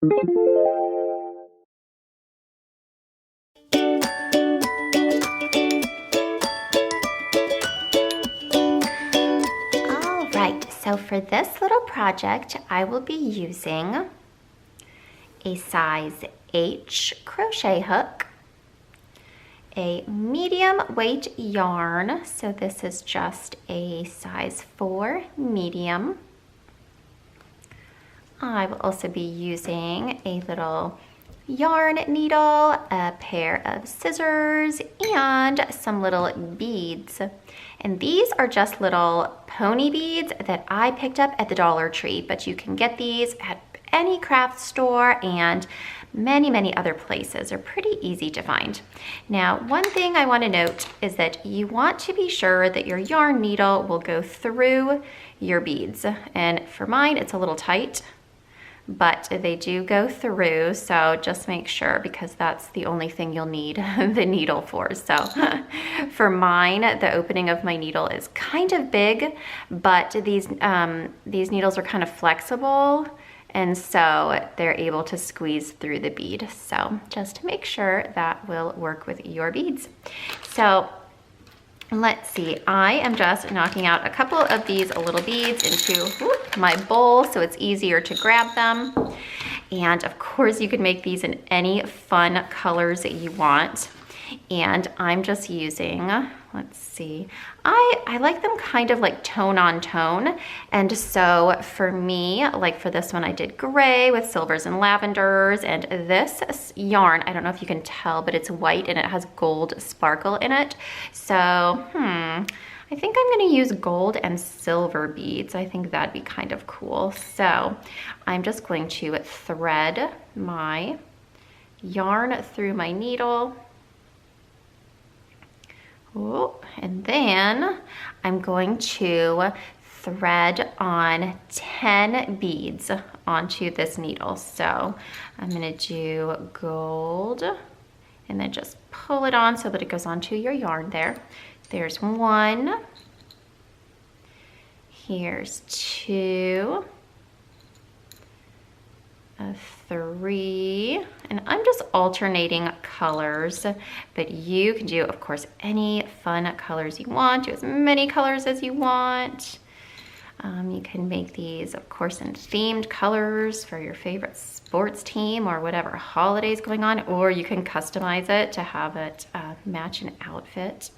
So for this little project, I will be using a size H crochet hook, a medium weight yarn, so this is just a size 4 medium. I will also be using a little yarn needle, a pair of scissors, and some little beads. And these are just little pony beads that I picked up at the Dollar Tree, but you can get these at any craft store and many other places. They're pretty easy to find. Now, one thing I want to note is that you want to be sure that your yarn needle will go through your beads. And for mine, it's a little tight, but they do go through, so just make sure, because that's the only thing you'll need the needle for. So for mine, the opening of my needle is kind of big, but these needles are kind of flexible, and so they're able to squeeze through the bead. So just make sure that will work with your beads. So let's see, I am just knocking out a couple of these little beads into my bowl so it's easier to grab them. And of course you can make these in any fun colors that you want. And I'm just using, let's see, I like them kind of like tone on tone. And so for me, like for this one, I did gray with silvers and lavenders. And this yarn, I don't know if you can tell, but it's white and it has gold sparkle in it. So, I think I'm gonna use gold and silver beads. I think that'd be kind of cool. So I'm just going to thread my yarn through my needle. Ooh, and then I'm going to thread on 10 beads onto this needle. So I'm gonna do gold and then just pull it on so that it goes onto your yarn there. There's 1, here's 2, 3, and I'm just alternating colors, but you can do, of course, any fun colors you want. Do as many colors as you want. You can make these, of course, in themed colors for your favorite sports team or whatever holidays going on, or you can customize it to have it match an outfit.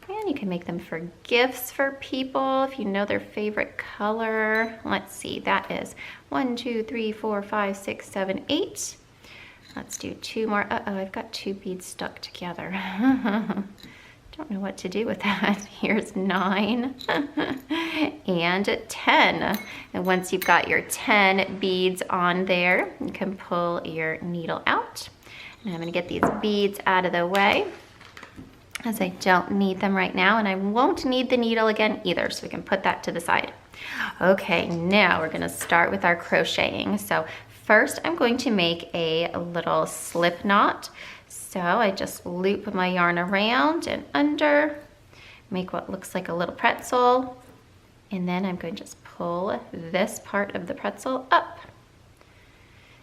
And you can make them for gifts for people if you know their favorite color. Let's see, that is 1, 2, 3, 4, 5, 6, 7, 8. Let's do 2 more. Uh-oh, I've got 2 beads stuck together. Don't know what to do with that. Here's 9 and 10. And once you've got your 10 beads on there, you can pull your needle out. And I'm gonna get these beads out of the way, as I don't need them right now, and I won't need the needle again either, so we can put that to the side. Okay, now we're gonna start with our crocheting. So first I'm going to make a little slip knot. So I just loop my yarn around and under, make what looks like a little pretzel, and then I'm going to just pull this part of the pretzel up.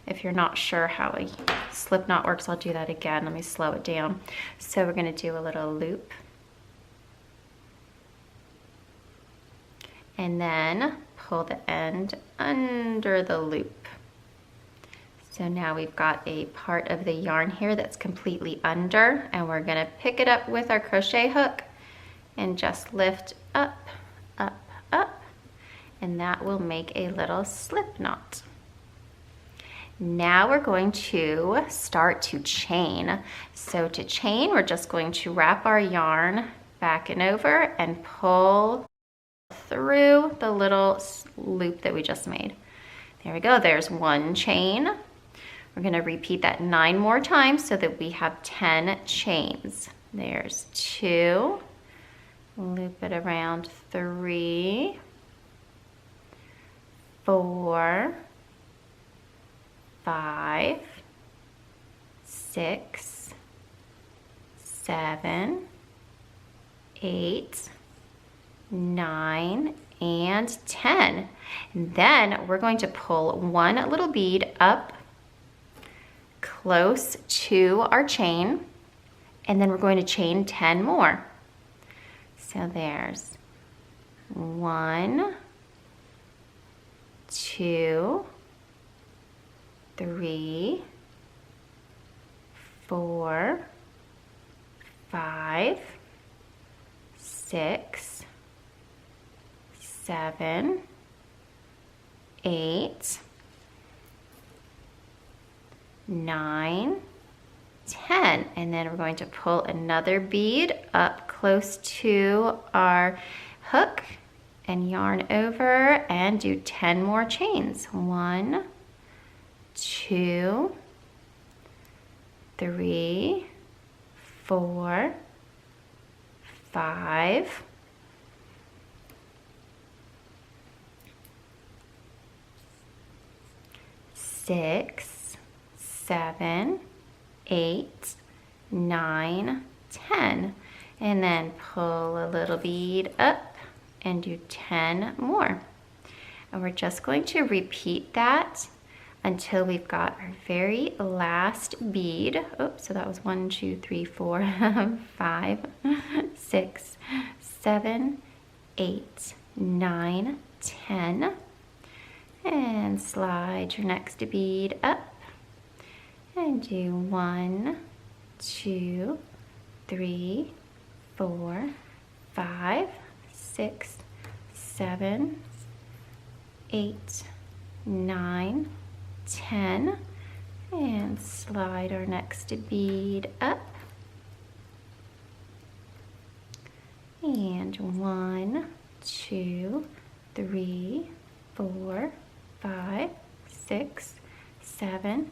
If you're not sure how a slip knot works, I'll do that again. Let me slow it down. So we're gonna do a little loop. And then pull the end under the loop. So now we've got a part of the yarn here that's completely under, and we're gonna pick it up with our crochet hook and just lift up, up, up, and that will make a little slip knot. Now we're going to start to chain. So to chain, we're just going to wrap our yarn back and over and pull through the little loop that we just made. There we go, there's 1 chain. We're gonna repeat that 9 more times so that we have 10 chains. There's 2, loop it around, 3, 4, 5, 6, 7, 8, 9, and 10. And then we're going to pull one little bead up close to our chain, and then we're going to chain 10 more. So there's 1, 2, 3, 4, 5, 6, 7, 8, 9, 10. And then we're going to pull another bead up close to our hook and yarn over and do 10 more chains. 1, 2, 3, 4, 5, 6, 7, 8, 9, 10. And then pull a little bead up and do 10 more. And we're just going to repeat that until we've got our very last bead. Oh, so that was 1, 2, 3, 4, 5, 6, 7, 8, 9, 10. And slide your next bead up and do 1, 2, 3, 4, 5, 6, 7, 8, 9, 10, and slide our next bead up. And 1, 2, 3, 4, 5, 6, 7,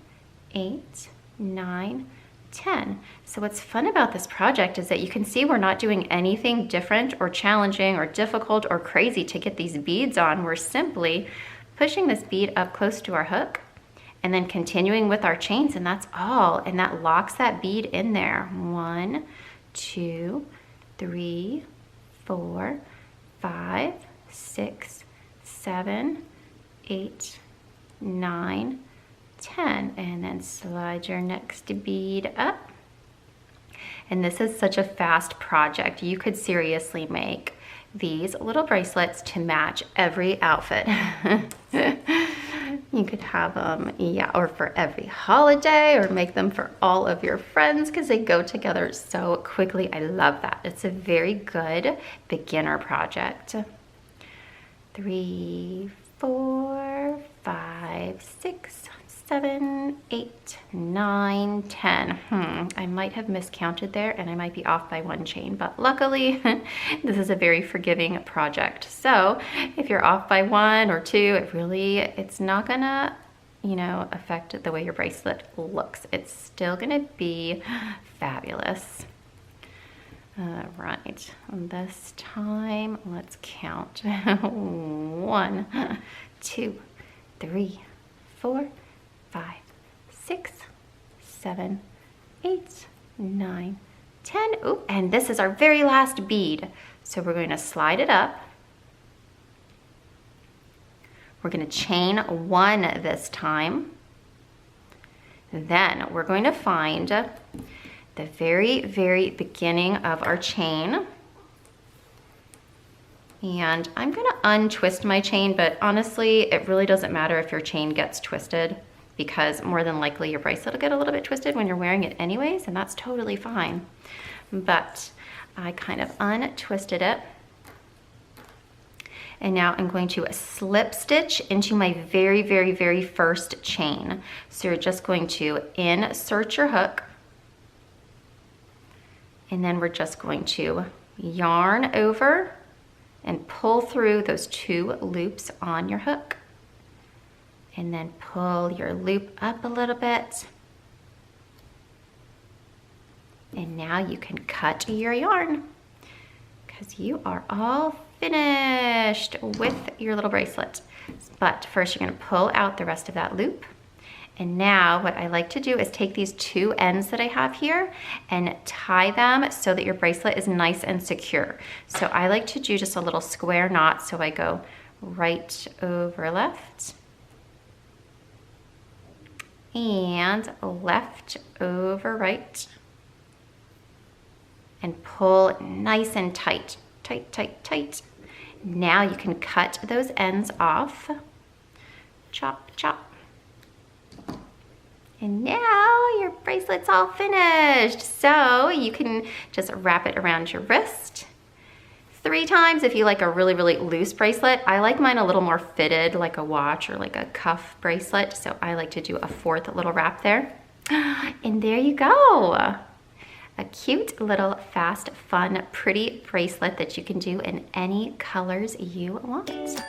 8, 9, 10. So what's fun about this project is that you can see we're not doing anything different or challenging or difficult or crazy to get these beads on. We're simply pushing this bead up close to our hook and then continuing with our chains, and that's all. And that locks that bead in there. 1, 2, 3, 4, 5, 6, 7, 8, 9, 10, and then slide your next bead up. And this is such a fast project. You could seriously make these little bracelets to match every outfit. You could have them, yeah, or for every holiday, or make them for all of your friends because they go together so quickly. I love that. It's a very good beginner project. 3, 4, 5, 6, 7, 8, 9, 10. I might have miscounted there and I might be off by 1 chain, but luckily this is a very forgiving project. So if you're off by 1 or 2, it's not gonna, affect the way your bracelet looks. It's still gonna be fabulous. All right, this time let's count. 1, 2, 3, 4, 5, 6, 7, 8, 9, 10. Ooh, and this is our very last bead. So we're going to slide it up. We're going to chain 1 this time. Then we're going to find the very, very beginning of our chain. And I'm going to untwist my chain, but honestly, it really doesn't matter if your chain gets twisted, because more than likely your bracelet will get a little bit twisted when you're wearing it anyways, and that's totally fine. But I kind of untwisted it. And now I'm going to slip stitch into my very, very, very first chain. So you're just going to insert your hook, and then we're just going to yarn over and pull through those 2 loops on your hook. And then pull your loop up a little bit. And now you can cut your yarn because you are all finished with your little bracelet. But first you're going to pull out the rest of that loop. And now what I like to do is take these two ends that I have here and tie them so that your bracelet is nice and secure. So I like to do just a little square knot. So I go right over left and left over right and pull nice and tight, tight, tight, tight. Now you can cut those ends off. Chop, chop. And now your bracelet's all finished. So you can just wrap it around your wrist 3 times if you like a really, really loose bracelet. I like mine a little more fitted, like a watch or like a cuff bracelet. So I like to do a 4th little wrap there. And there you go. A cute little fast, fun, pretty bracelet that you can do in any colors you want.